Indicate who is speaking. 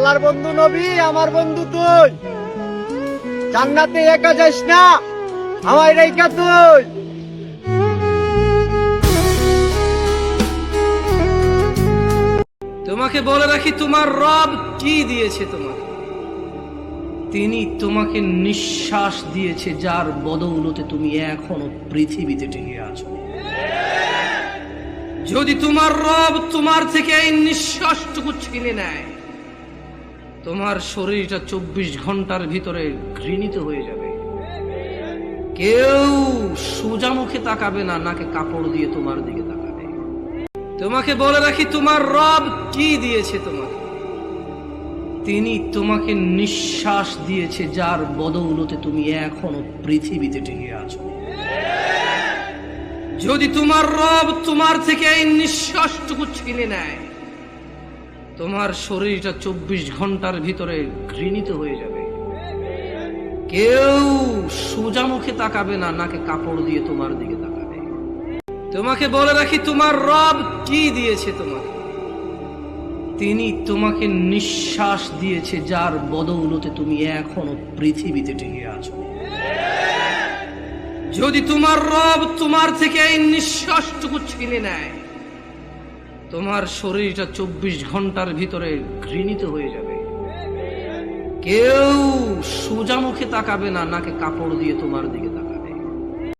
Speaker 1: আল্লাহর বন্ধু নবী, আমার বন্ধু তুই। জান্নাতে একা যাস না, আমার রেখা তুই।
Speaker 2: তোমাকে বলে রাখি, তোমার রব কি দিয়েছে তোমাকে? তিনি তোমাকে নিঃশ্বাস দিয়েছে, যার বদৌলতে তুমি এখনো পৃথিবীতে টিকে আছো। যদি তোমার রব তোমার থেকে এই নিঃশ্বাসটুকু ছিনে নেয়, তোমার শরীরটা 24 ঘন্টার ভিতরে ঘৃণিত হয়ে যাবে। কেউ সোজা মুখে তাকাবে না, নাকে কাপড় দিয়ে তোমার দিকে তাকাবে। তোমাকে বলে রাখি, তোমার রব কি দিয়েছে তোমাকে? তিনি তোমাকে নিঃশ্বাস দিয়েছে, যার বদৌলতে তুমি এখনো পৃথিবীতে টিকে আছো। যদি তোমার রব তোমার থেকে এই নিঃশ্বাসটুকু ছিনে নেয়, তোমার শরীরটা 24 ঘন্টার ভিতরে ঘৃণিত হয়ে যাবে। কেউ সোজা মুখে তাকাবে না, নাকে কাপড় দিয়ে তোমার দিকে তাকাবে। তোমাকে বলে রাখি, তোমার রব কি দিয়েছে তোমাকে? তিনি তোমাকে নিঃশ্বাস দিয়েছে, যার বদৌলতে তুমি এখনো পৃথিবীতে টিকে আছো। যদি তোমার রব তোমার থেকে এই নিঃশ্বাসটুকু ছিনে নেয়, তোমার শরীরটা 24 ঘন্টার ভিতরে ঘৃণিত হয়ে যাবে। কেউ সোজা মুখে তাকাবে না, নাকে কাপড় দিয়ে তোমার দিকে